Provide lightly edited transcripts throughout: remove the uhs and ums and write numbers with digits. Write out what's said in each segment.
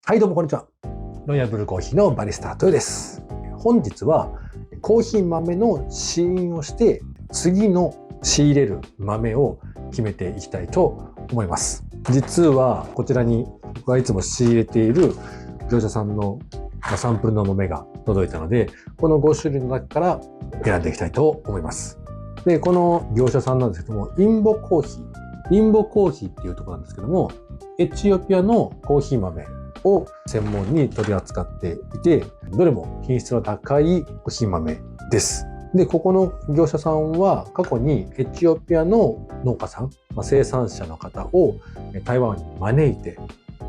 はい、どうもこんにちは。ロイヤルブルーコーヒーのバリスタ豊です。本日はコーヒー豆の試飲をして次の仕入れる豆を決めていきたいと思います。実はこちらに僕がいつも仕入れている業者さんのサンプルの豆が届いたので、この5種類の中から選んでいきたいと思います。で、この業者さんなんですけども、インボコーヒーっていうところなんですけども、エチオピアのコーヒー豆を専門に取り扱っていて、どれも品質の高いコーヒー豆です。で、ここの業者さんは過去にエチオピアの農家さん、生産者の方を台湾に招いて、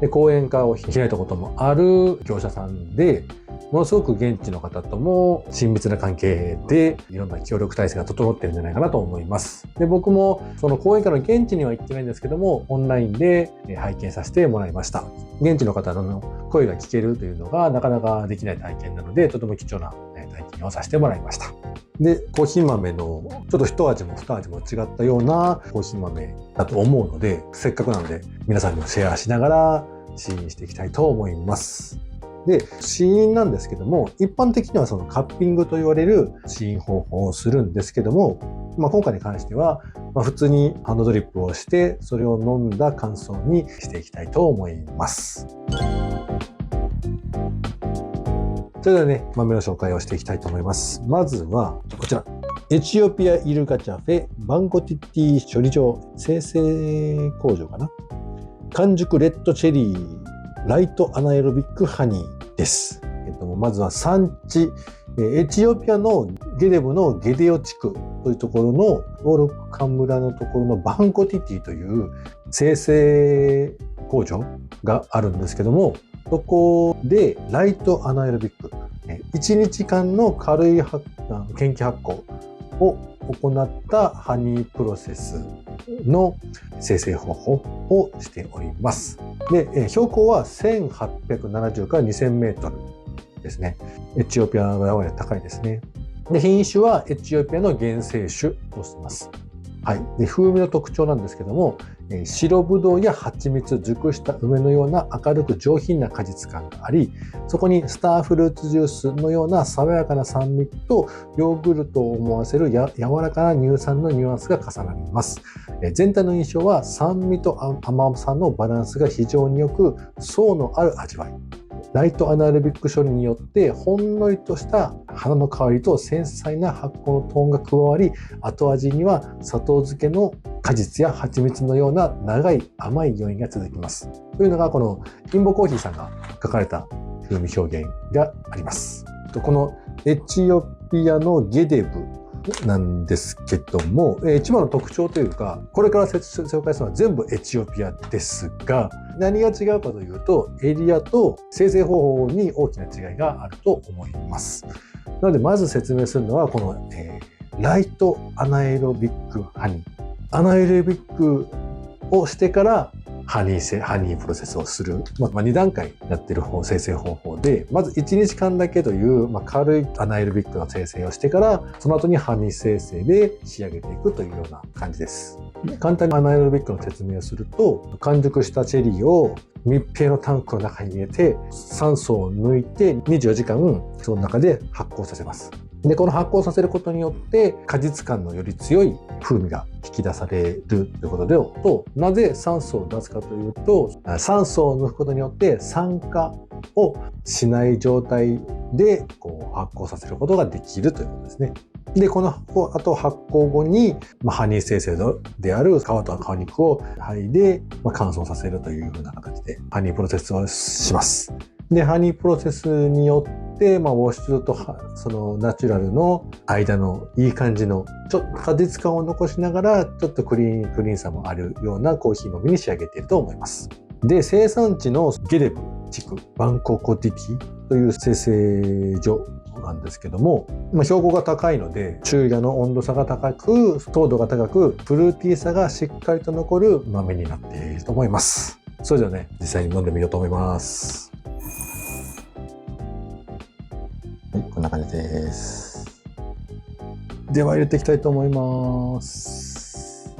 で講演会を開いたこともある業者さんで、ものすごく現地の方とも親密な関係でいろんな協力体制が整っているんじゃないかなと思います。で、僕もその講演会の現地には行ってないんですけども、オンラインで拝見させてもらいました。現地の方の声が聞けるというのがなかなかできない体験なので、とても貴重な体験をさせてもらいました。で、コーヒー豆のちょっと一味も二味も違ったようなコーヒー豆だと思うので、せっかくなので皆さんにもシェアしながら試飲していきたいと思います。で、試飲なんですけども、一般的にはそのカッピングと言われる試飲方法をするんですけども、今回に関しては、普通にハンドドリップをして、それを飲んだ感想にしていきたいと思います。それではね、豆の紹介をしていきたいと思います。まずは、こちら。エチオピアイルカチャフェバンコティティ処理場生成工場かな。完熟レッドチェリーライトアナエロビックハニーです。まずは産地、エチオピアのゲデブのゲデオ地区というところのオーロックカン村のところのバンコティティという生成工場があるんですけども、そこでライトアナエロビック、1日間の軽い研究発酵を行ったハニープロセスの生成方法をしております。で、標高は1870から2000メートルですね。エチオピアはやや高いですね。で、品種はエチオピアの原生種としています。はい。で、風味の特徴なんですけども、白ぶどうや蜂蜜、熟した梅のような明るく上品な果実感があり、そこにスターフルーツジュースのような爽やかな酸味とヨーグルトを思わせる柔らかな乳酸のニュアンスが重なります。全体の印象は酸味と甘さのバランスが非常によく、層のある味わい。ライトアナエロビック処理によってほんのりとした花の香りと繊細な発酵のトーンが加わり、後味には砂糖漬けの果実や蜂蜜のような長い甘い余韻が続きます。というのがこのインボコーヒーさんが書かれた風味表現があります。このエチオピアのゲデブなんですけども、一番の特徴というか、これから紹介するのは全部エチオピアですが、何が違うかというと、エリアと生成方法に大きな違いがあると思います。なので、まず説明するのは、この、ライトアナエロビックハニー。アナエロビックをしてから、ハニープロセスをする。2段階やってる生成方法で、まず1日間だけという、軽いアナエロビックの生成をしてから、その後にハニー生成で仕上げていくというような感じです。簡単にアナエロビックの説明をすると、完熟したチェリーを密閉のタンクの中に入れて、酸素を抜いて24時間その中で発酵させます。で、この発酵させることによって果実感のより強い風味が引き出されるということで、なぜ酸素を出すかというと、酸素を抜くことによって酸化をしない状態で発酵させることができるということですね。で、このあと発酵後に、ハニー生成である皮と皮肉を剥いで、乾燥させるというふうな形でハニープロセスをします。で、ハニープロセスによって、ウォッシュとそのナチュラルの間のいい感じのちょっと果実感を残しながらちょっとクリーンさもあるようなコーヒー豆に仕上げていると思います。で、生産地のゲデブ地区バンココティティという生成所なんですけども、標高が高いので昼夜の温度差が高く糖度が高くフルーティーさがしっかりと残る豆になっていると思います。それではね、実際に飲んでみようと思います。はい、こんな感じです。では入れていきたいと思います。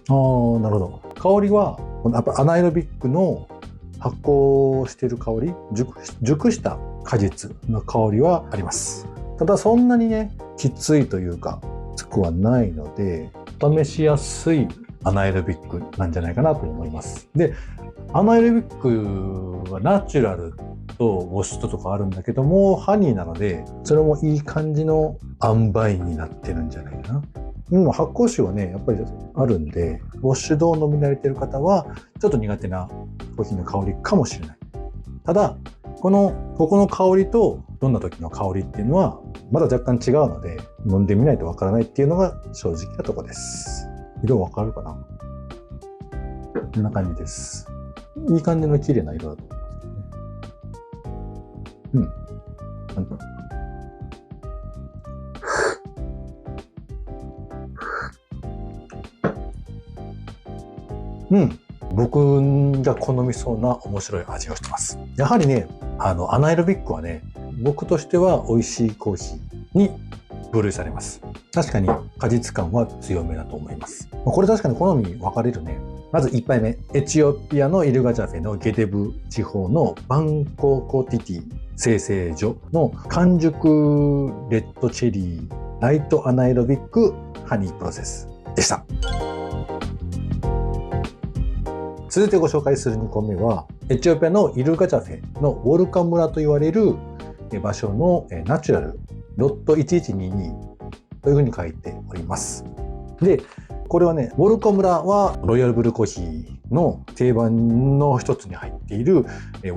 なるほど。香りはこのやっぱアナエロビックの発酵している香り、熟した果実の香りはあります。ただそんなにね、きついというか、きつくはないので、試しやすいアナエロビックなんじゃないかなと思います。で、アナエロビックはナチュラルとウォッシュとかあるんだけども、ハニーなので、それもいい感じの塩梅になってるんじゃないかな。発酵臭はね、やっぱりあるんで、ウォッシュドを飲み慣れている方は、ちょっと苦手なコーヒーの香りかもしれない。ただ、ここの香りとどんな時の香りっていうのは、まだ若干違うので、飲んでみないとわからないっていうのが正直なところです。色わかるかな？こんな感じです。いい感じの綺麗な色だと思いますけどね。僕が好みそうな面白い味をしてます。やはりね、アナエロビックはね、僕としては美味しいコーヒーに分類されます。確かに果実感は強めだと思います。これ確かに好み分かれるね。まず1杯目、エチオピアのイルガチャフェのゲデブ地方のバンココティティ精製所の完熟レッドチェリーライトアナエロビックハニープロセスでした。続いてご紹介する2個目は、エチオピアのイルガチャフェのウォルカ村と言われる場所のナチュラルロット1122というふうに書いております。で、これはね、ウォルカ村はロイヤルブルーコーヒーの定番の一つに入っているウォ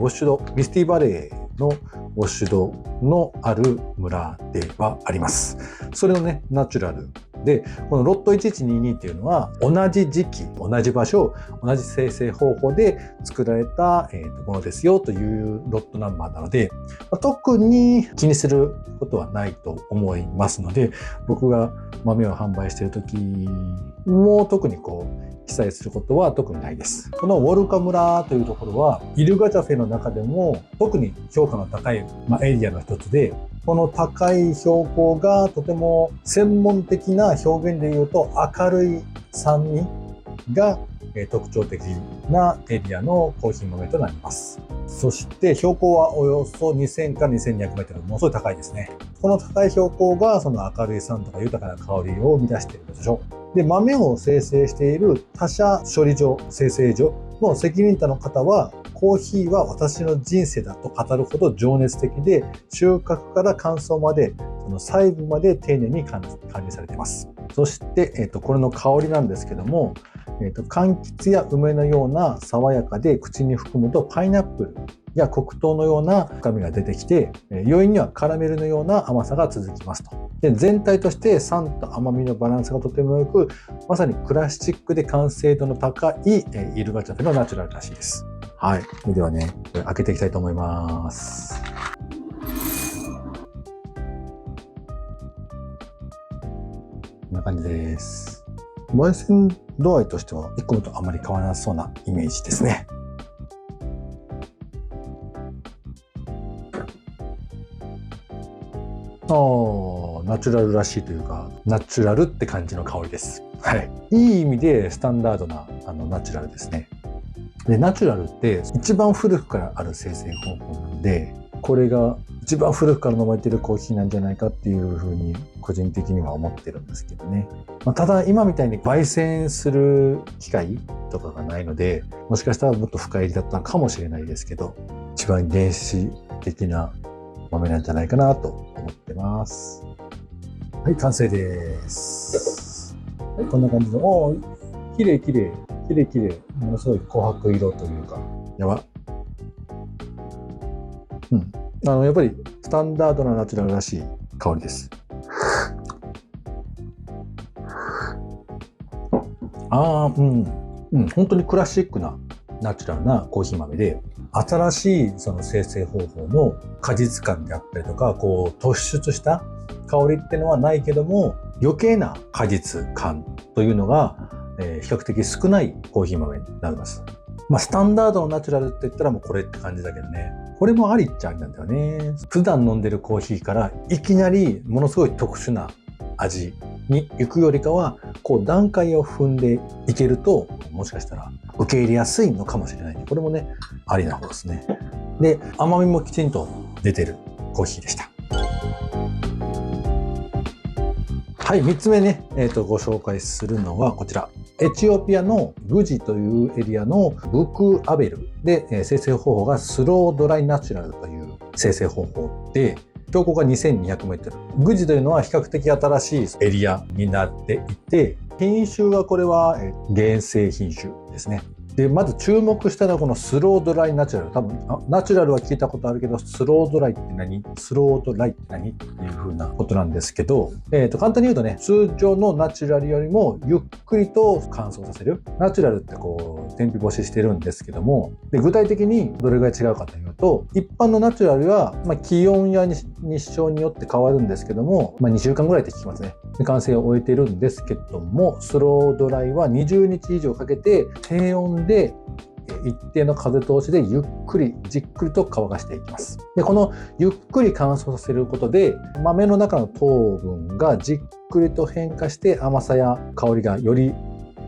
ッシュド、ミスティバレーのウォッシュドのある村ではあります。それのね、ナチュラルで、このロット1122っていうのは同じ時期、同じ場所、同じ生成方法で作られたものですよというロットナンバーなので、特に気にすることはないと思いますので、僕が豆を販売している時も特に記載することは特にないです。このウォルカ村というところはイルガチャフェの中でも特に評価の高いエリアの一つで、この高い標高がとても専門的な表現で言うと明るい酸味が特徴的なエリアのコーヒー豆となります。そして標高はおよそ2000から2200メートル、ものすごい高いですね。この高い標高がその明るい酸とか豊かな香りを生み出しているでしょう。で、豆を生成している他社処理所、生成所の責任者の方は、コーヒーは私の人生だと語るほど情熱的で、収穫から乾燥まで、その細部まで丁寧に管理されています。そして、これの香りなんですけども、柑橘や梅のような爽やかで口に含むとパイナップルや黒糖のような深みが出てきて、余韻にはカラメルのような甘さが続きますと。で、全体として酸と甘みのバランスがとても良く、まさにクラシックで完成度の高いイルガチャフェのナチュラルらしいです。はい。ではね、開けていきたいと思います。こんな感じです。焙煎度合いとしては1個目とあまり変わらなそうなイメージですね。ナチュラルらしいというか、ナチュラルって感じの香りです。はい。いい意味でスタンダードなナチュラルですね。で、ナチュラルって一番古くからある生成方法なんで、これが一番古くから飲まれているコーヒーなんじゃないかっていうふうに個人的には思ってるんですけどね。ただ今みたいに焙煎する機械とかがないので、もしかしたらもっと深入りだったのかもしれないですけど、一番原始的な豆なんじゃないかなと思ってます。はい、完成です。はい、こんな感じの、綺麗綺麗綺麗綺麗、ものすごい琥珀色というか、やば。やっぱりスタンダードなナチュラルらしい香りです。本当にクラシックなナチュラルなコーヒー豆で、新しいその生成方法の果実感であったりとか、突出した香りっていうのはないけども、余計な果実感というのが、比較的少ないコーヒー豆になります。スタンダードのナチュラルって言ったらもうこれって感じだけどね。これもありっちゃありなんだよね。普段飲んでるコーヒーからいきなりものすごい特殊な味に行くよりかは、こう段階を踏んでいけると、もしかしたら受け入れやすいのかもしれない。これもね、ありな方ですね。で、甘みもきちんと出てるコーヒーでした。はい、3つ目ね、ご紹介するのはこちら。エチオピアのグジというエリアのブクアベルで、生成方法がスロードライナチュラルという生成方法で、標高が2200メートル。グジというのは比較的新しいエリアになっていて、品種はこれは原生品種ですね。で、まず注目したのはこのスロードライナチュラル。多分、ナチュラルは聞いたことあるけど、スロードライって何？スロードライって何っていう風なことなんですけど、簡単に言うとね、通常のナチュラルよりもゆっくりと乾燥させる。ナチュラルってこう、天日干ししてるんですけども、で具体的にどれぐらい違うかというと、一般のナチュラルは、気温や日照によって変わるんですけども、2週間ぐらいって聞きますね。で完成を終えているんですけども、スロードライは20日以上かけて低温で一定の風通しでゆっくりじっくりと乾かしていきます。でこのゆっくり乾燥させることで豆の中の糖分がじっくりと変化して甘さや香りがより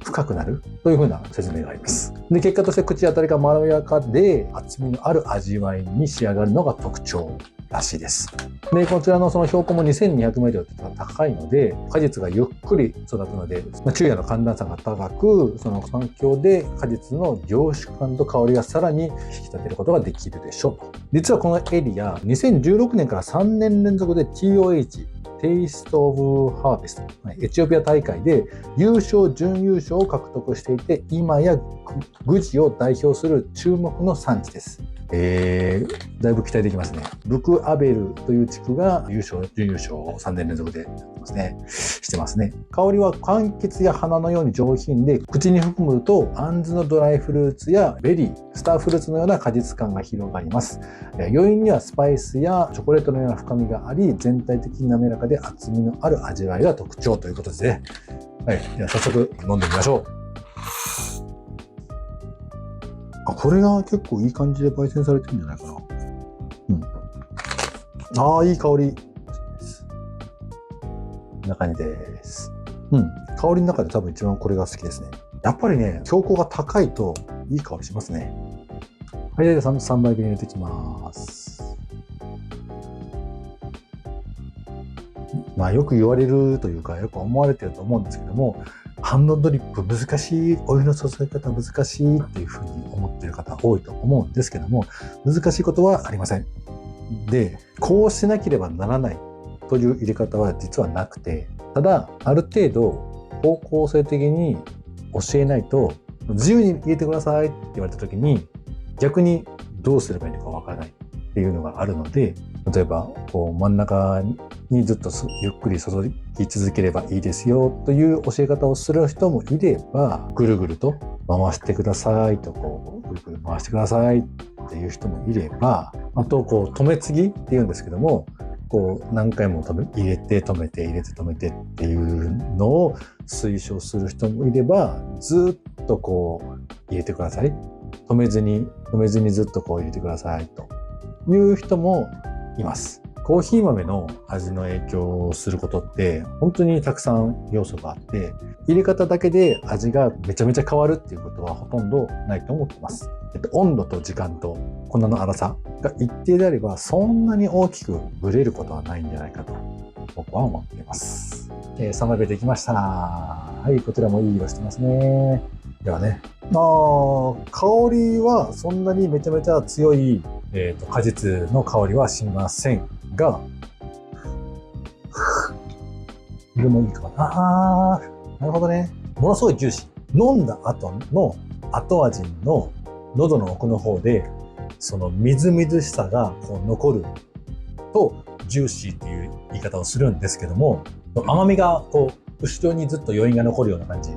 深くなるというふうな説明があります。で結果として口当たりがまろやかで厚みのある味わいに仕上がるのが特徴らしいです。でこちらのその標高も 2200m と高いので果実がゆっくり育つので、昼夜の寒暖差が高くその環境で果実の凝縮感と香りがさらに引き立てることができるでしょうと。実はこのエリア2016年から3年連続で TOHテイスト・オブ・ハーベスト、エチオピア大会で優勝準優勝を獲得していて今やグジを代表する注目の産地です。だいぶ期待できますね。ブクアベルという地区が優勝準優勝を3年連続でやってますね。してますね。香りは柑橘や花のように上品で口に含むとアンズのドライフルーツやベリー、スターフルーツのような果実感が広がります。余韻にはスパイスやチョコレートのような深みがあり全体的に滑らかで厚みのある味わいが特徴ということですね。はい、では早速飲んでみましょう。これが結構いい感じで焙煎されてるんじゃないかな。いい香り。こんな感じです。香りの中で多分一番これが好きですね。やっぱりね、標高が高いといい香りしますね。はい、では3杯目入れていきます。よく言われるというか、よく思われてると思うんですけども、ハンドドリップ難しい、お湯の注ぎ方難しいっていうふうに思っている方多いと思うんですけども、難しいことはありません。で、こうしなければならないという入れ方は実はなくて、ただある程度方向性的に教えないと自由に入れてくださいって言われた時に逆にどうすればいいのかわからないっていうのがあるので、例えばこう真ん中にずっとゆっくり注ぎ続ければいいですよという教え方をする人もいれば、ぐるぐると回してくださいとこうぐるぐる回してくださいっていう人もいれば、あとこう止め継ぎっていうんですけども、こう何回も入れて止めて入れて止めてっていうのを推奨する人もいれば、ずっとこう入れてください、止めずにずっとこう入れてくださいという人もいます。コーヒー豆の味の影響をすることって本当にたくさん要素があって、入れ方だけで味がめちゃめちゃ変わるっていうことはほとんどないと思ってます。温度と時間と粉の粗さが一定であればそんなに大きくブレることはないんじゃないかと僕は思っています。3杯目できました。はい、こちらもいい色してますね。ではね、香りはそんなにめちゃめちゃ強い、果実の香りはしませんが、色もいいかな。なるほどね。ものすごいジューシー。飲んだ後の後味の喉の奥の方でそのみずみずしさがこう残るとジューシーっていう言い方をするんですけども、甘みがこう後ろにずっと余韻が残るような感じ。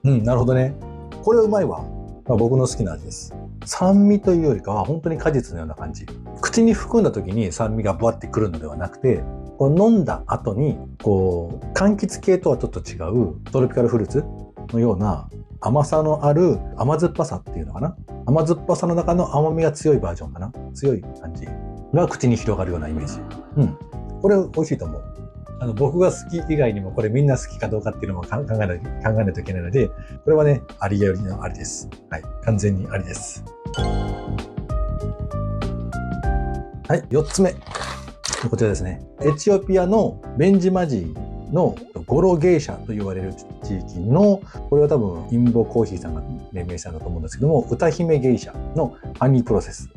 なるほどね。これはうまいわ。僕の好きな味です。酸味というよりかは本当に果実のような感じ。口に含んだ時に酸味がブワってくるのではなくて、こう飲んだ後にこう柑橘系とはちょっと違うトロピカルフルーツのような甘さのある甘酸っぱさっていうのかな。甘酸っぱさの中の甘みが強いバージョンかな。強い感じが口に広がるようなイメージ。これ美味しいと思う。僕が好き以外にもこれみんな好きかどうかっていうのも考えないといけないので、これはね、ありよりのありです。はい。完全にありです。はい。4つ目。こちらですね。エチオピアのベンジマジーのゴロゲイシャと言われる地域の、これは多分インボコーヒーさんが命名したんだと思うんですけども、歌姫ゲイシャのハニープロセス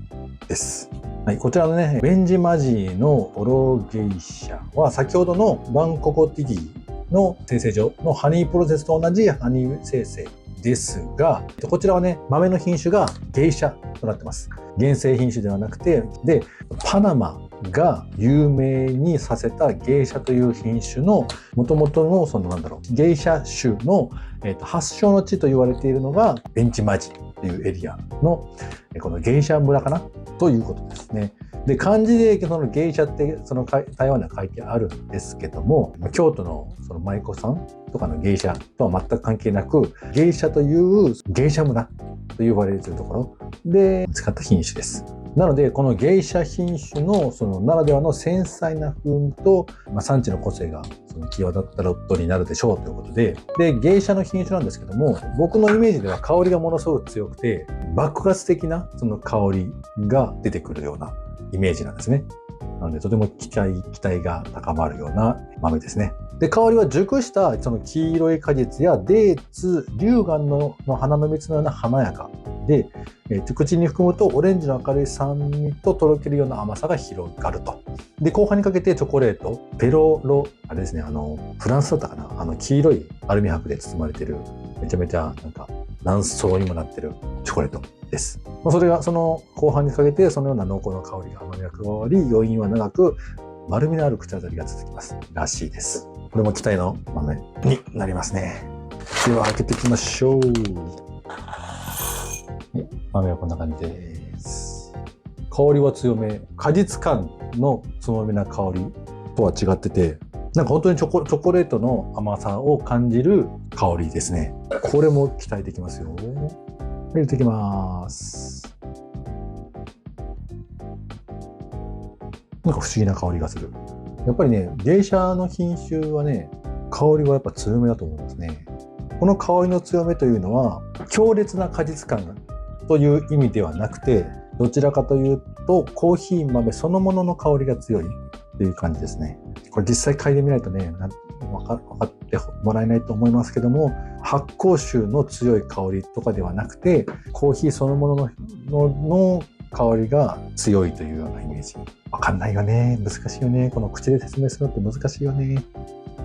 です。はい、こちらのね、ベンジマジーのゴロゲイシャは先ほどのバンココティディの生成所のハニープロセスと同じハニー生成ですが、こちらはね、豆の品種がゲイシャとなってます。原生品種ではなくて、で、パナマが有名にさせたゲイシャという品種の元々のそのゲイシャ種の、発祥の地と言われているのがベンチマジというエリアのこのゲイシャ村かなということですね。で、漢字でそのゲイシャってその台湾では書いてあるんですけども、京都のその舞妓さんとかのゲイシャとは全く関係なく、ゲイシャというゲイシャ村と呼ばれているところで使った品種です。なので、このゲイシャ品種のそのならではの繊細な風味と、産地の個性がその際立ったロットになるでしょうということで、ゲイシャの品種なんですけども、僕のイメージでは香りがものすごく強くて、爆発的なその香りが出てくるようなイメージなんですね。なので、とても期待が高まるような豆ですね。で、香りは熟したその黄色い果実やデーツ、龍眼の花の蜜のような華やかで、口に含むとオレンジの明るい酸味ととろけるような甘さが広がると。で、後半にかけてチョコレート、ペロロ、あれですね、フランスだったかな、黄色いアルミ箔で包まれてる、めちゃめちゃ何層にもなってるチョコレートです。それがその後半にかけてそのような濃厚な香りが甘みが加わり、余韻は長く丸みのある口当たりが続きますらしいです。これも期待の豆になりますね。では開けていきましょう。豆はこんな感じです。香りは強め。果実感の強めな香りとは違ってて、本当にチョコレートの甘さを感じる香りですね。これも期待できますよ。入れていきます。不思議な香りがする。やっぱりね、ゲイシャの品種はね、香りはやっぱ強めだと思いますね。この香りの強めというのは、強烈な果実感という意味ではなくて、どちらかというと、コーヒー豆そのものの香りが強いという感じですね。これ実際嗅いでみないとね、分かってもらえないと思いますけども、発酵臭の強い香りとかではなくて、コーヒーそのものの香りが強いというようなイメージ。わかんないよね。難しいよね。この口で説明するのって難しいよね。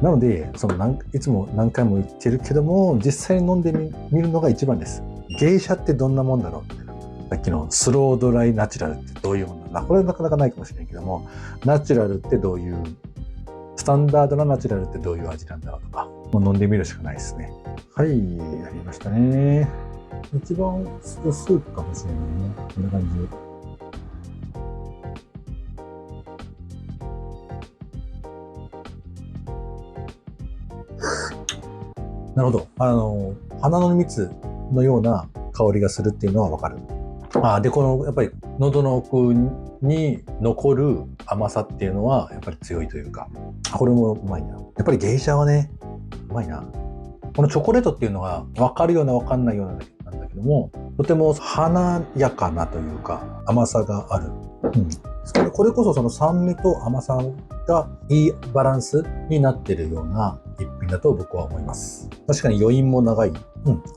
なので、いつも何回も言ってるけども、実際に飲んでみるのが一番です。ゲイシャってどんなもんだろうって。さっきのスロードライナチュラルってどういうもんだろう。これはなかなかないかもしれないけども、ナチュラルってどういう、スタンダードなナチュラルってどういう味なんだろうとか、もう飲んでみるしかないですね。はい、やりましたね。一番スープかもしれないね。こんな感じ。なるほど。花の蜜のような香りがするっていうのはわかる。で、やっぱり喉の奥に残る甘さっていうのはやっぱり強いというか、これもうまいな。やっぱりゲイシャはね、うまいな。このチョコレートっていうのは分かるような分かんないようなんだけども、とても華やかなというか甘さがある。これこそその酸味と甘さがいいバランスになってるような一品だと僕は思います。確かに余韻も長い。こ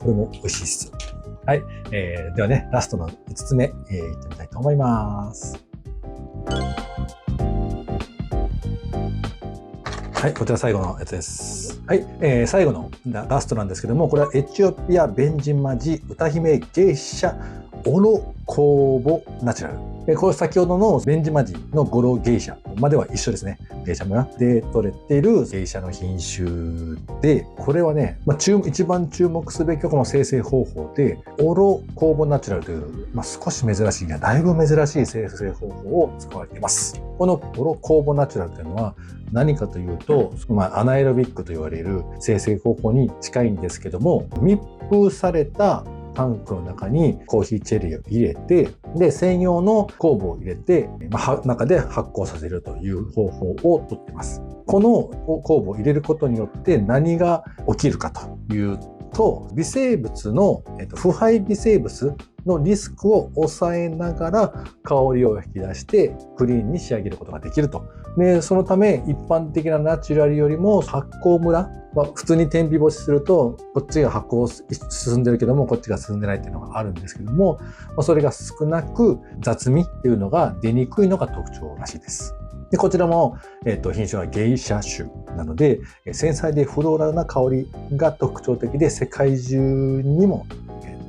れも美味しいです。はい。ではね、ラストの5つ目、いってみたいと思います。はい、こちら最後のやつです。はい、最後のラストなんですけども、これはエチオピアベンジマジ歌姫ゲイシャオロコーボナチュラル。これ先ほどのベンジマジのゴロゲイシャまでは一緒ですね。ゲイシャ村で取れているゲイシャの品種で、これはね、一番注目すべきはこの生成方法で、オロコーボナチュラルという、少し珍しい、だいぶ珍しい生成方法を使われています。このオロコーボナチュラルというのは何かというと、アナエロビックと言われる生成方法に近いんですけども、密封されたタンクの中にコーヒーチェリーを入れて、で、専用の酵母を入れて、中で発酵させるという方法をとっています。この酵母を入れることによって何が起きるかというと、微生物の、腐敗微生物のリスクを抑えながら香りを引き出してクリーンに仕上げることができると。で、そのため一般的なナチュラルよりも発酵ムラ、普通に天日干しするとこっちが発酵進んでるけどもこっちが進んでないっていうのがあるんですけども、それが少なく雑味っていうのが出にくいのが特徴らしいです。で、こちらも、品種はゲイシャ種なので、繊細でフローラルな香りが特徴的で、世界中にも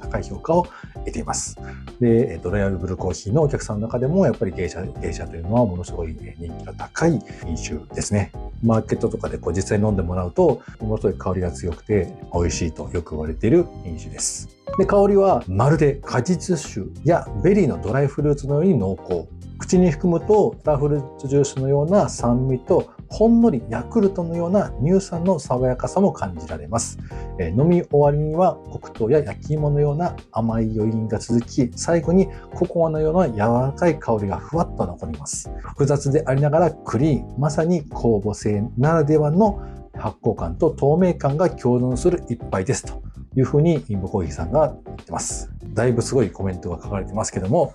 高い評価を得ています。で、ロイヤルブルーコーヒーのお客さんの中でも、やっぱりゲイシャというのはものすごい人気が高い品種ですね。マーケットとかで実際飲んでもらうと、ものすごい香りが強くて美味しいとよく言われている品種です。で、香りはまるで果実酒やベリーのドライフルーツのように濃厚。口に含むとスターフルーツジュースのような酸味とほんのりヤクルトのような乳酸の爽やかさも感じられます。飲み終わりには黒糖や焼き芋のような甘い余韻が続き、最後にココアのような柔らかい香りがふわっと残ります。複雑でありながらクリーン、まさに酵母性ならではの発酵感と透明感が共存する一杯ですというふうにインボコーヒーさんが言ってます。だいぶすごいコメントが書かれてますけども、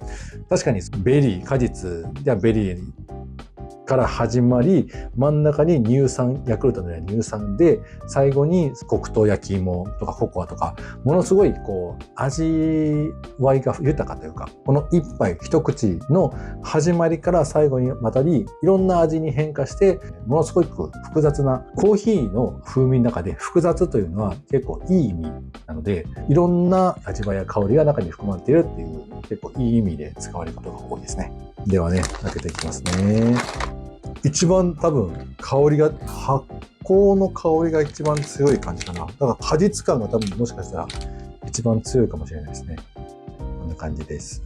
確かにベリー、果実やベリーから始まり、真ん中に乳酸、ヤクルトのような乳酸で、最後に黒糖焼き芋とかココアとか、ものすごい味わいが豊かというか、この一杯一口の始まりから最後にわたり、いろんな味に変化して、ものすごく複雑なコーヒーの風味の中で複雑というのは結構いい意味なので、いろんな味わいや香りが中に含まれているっていう結構いい意味で使われることが多いですね。ではね、開けていきますね。一番多分香りが、発酵の香りが一番強い感じかな。だから果実感が多分もしかしたら一番強いかもしれないですね。こんな感じです。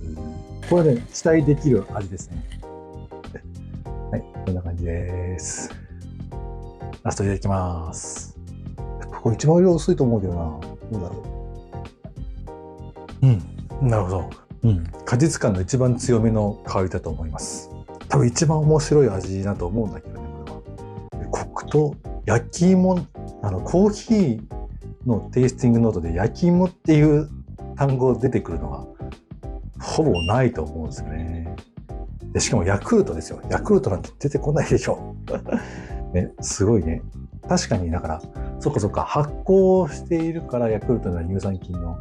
これね、期待できる味ですね。はい、こんな感じです。ラストいただきます。これ一番色薄いと思うけどな。どうだろう。なるほど。果実感の一番強めの香りだと思います。多分一番面白い味だと思うんだけどね、これは。黒糖、焼き芋、コーヒーのテイスティングノートで焼き芋っていう単語出てくるのはほぼないと思うんですよね。で、しかもヤクルトですよ。ヤクルトなんて出てこないでしょ。ね、すごいね。確かに、だから、そっか、発酵しているからヤクルトの乳酸菌のよ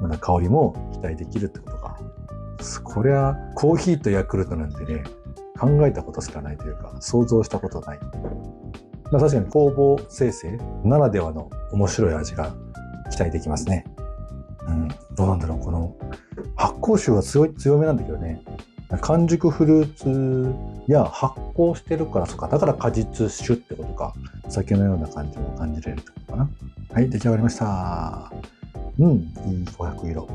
うな香りも期待できるってことか。これはコーヒーとヤクルトなんてね、考えたことしかないというか、想像したことない。確かに酵母生成ならではの面白い味が期待できますね。どうなんだろう、この発酵臭は強めなんだけどね。完熟フルーツや発酵してるからだから果実酒ってことか。酒のような感じも感じられるってことかな。はい、出来上がりました。いい琥珀色。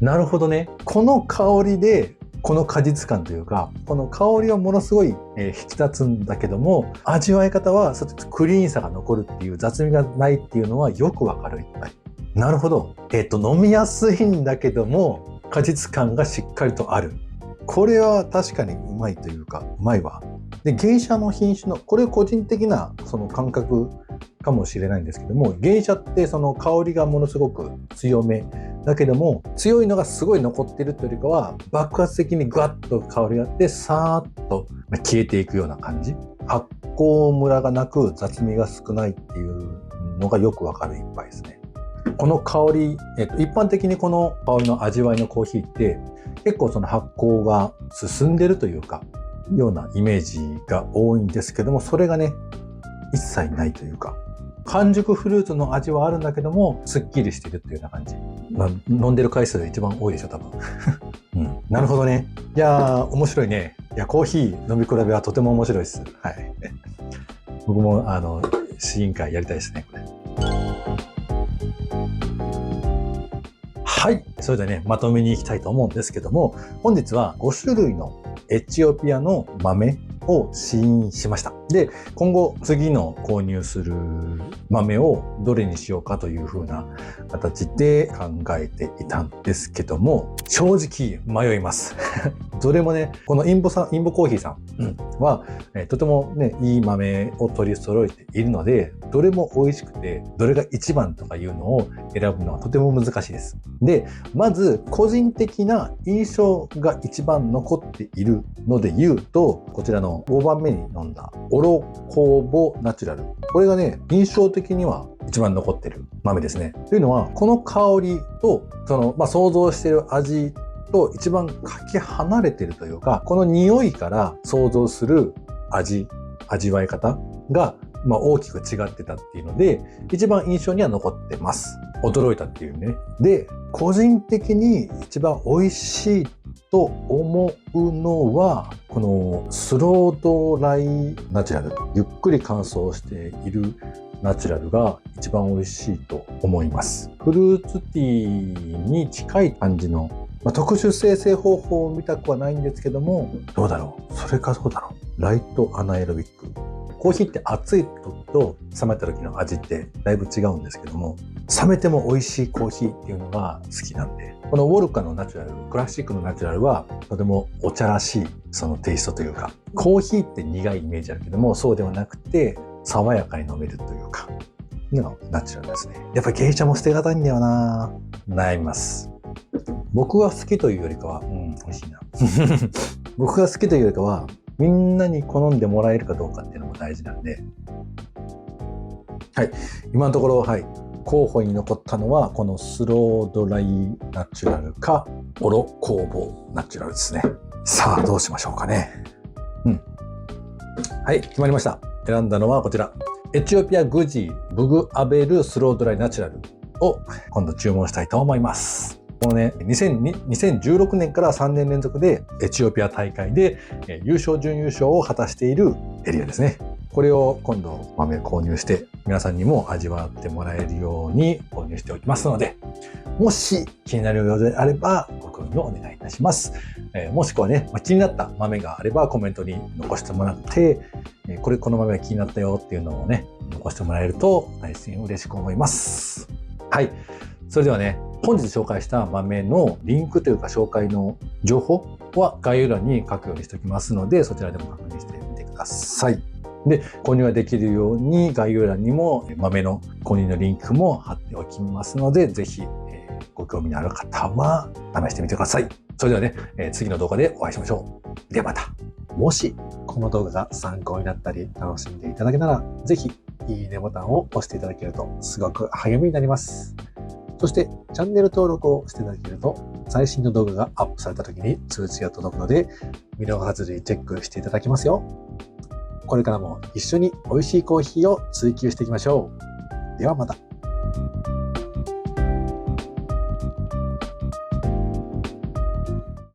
なるほどね。この香りで、この果実感というか、この香りはものすごい引き立つんだけども、味わい方はクリーンさが残るっていう、雑味がないっていうのはよくわかる一杯。なるほど。飲みやすいんだけども、果実感がしっかりとある。これは確かにうまいというか、うまいわ。で、ゲイシャの品種の、これ個人的なその感覚かもしれないんですけども、ゲイシャってその香りがものすごく強めだけども、強いのがすごい残ってるというよりかは、爆発的にグワッと香りがあって、さーっと消えていくような感じ。発酵ムラがなく雑味が少ないっていうのがよくわかる一杯ですね。この香り、一般的にこの香りの味わいのコーヒーって結構その発酵が進んでるというかようなイメージが多いんですけども、それがね一切ないというか、完熟フルーツの味はあるんだけどもすっきりしてるっていうような感じ。飲んでる回数が一番多いでしょ多分。なるほどね。いやー面白いね。いやコーヒー飲み比べはとても面白いです。はい。僕も試飲会やりたいですねこれ。はい。それではね、まとめに行きたいと思うんですけども、本日は5種類のエチオピアの豆を試飲しました。で、今後次の購入する豆をどれにしようかという風な形で考えていたんですけども、正直迷います。どれもね、このインボコーヒーさんは、とてもね、いい豆を取り揃えているので、どれも美味しくて、どれが一番とかいうのを選ぶのはとても難しいです。で、まず個人的な印象が一番残っているので言うと、こちらの5番目に飲んだオロコーボナチュラル。これがね、印象的には一番残ってる豆ですね。というのは、この香りと、想像している味と一番かけ離れているというか、この匂いから想像する味わい方が、大きく違ってたっていうので、一番印象には残ってます。驚いたっていうね。で、個人的に一番美味しいと思うのは、このスロードライナチュラル。ゆっくり乾燥しているナチュラルが一番美味しいと思います。フルーツティーに近い感じの、特殊生成方法を見たくはないんですけども、どうだろう。それかどうだろう。ライトアナエロビック。コーヒーって熱い時と冷めた時の味ってだいぶ違うんですけども、冷めても美味しいコーヒーっていうのが好きなんで、このウォルカのナチュラル、クラシックのナチュラルはとてもお茶らしいそのテイストというか、コーヒーって苦いイメージあるけども、そうではなくて爽やかに飲めるというか、のナチュラルですね。やっぱり芸茶も捨てがたいんだよな。悩みます。僕が好きというよりかは、美味しいな。僕が好きというよりかは、みんなに好んでもらえるかどうかっていうのも大事なんで、はい、今のところ、候補に残ったのはこのスロードライナチュラルかオロコーボナチュラルですね。さあどうしましょうかね。はい、決まりました。選んだのはこちら、エチオピアグジーブグアベルスロードライナチュラルを今度注文したいと思います。このね、2016年から3年連続でエチオピア大会で優勝準優勝を果たしているエリアですね。これを今度豆を購入して皆さんにも味わってもらえるように購入しておきますので、もし気になるようであればご購入をお願いいたします。もしくはね、気になった豆があればコメントに残してもらって、この豆が気になったよっていうのをね、残してもらえると大変嬉しく思います。はい。それではね、本日紹介した豆のリンクというか紹介の情報は概要欄に書くようにしておきますので、そちらでも確認してみてください。で、購入ができるように概要欄にも豆の購入のリンクも貼っておきますので、ぜひご興味のある方は試してみてください。それではね、次の動画でお会いしましょう。ではまた。もしこの動画が参考になったり楽しんでいただけたら、ぜひいいねボタンを押していただけるとすごく励みになります。そしてチャンネル登録をしていただけると最新の動画がアップされた時に通知が届くので、見逃さずにチェックしていただきますよ。これからも一緒に美味しいコーヒーを追求していきましょう。ではまた。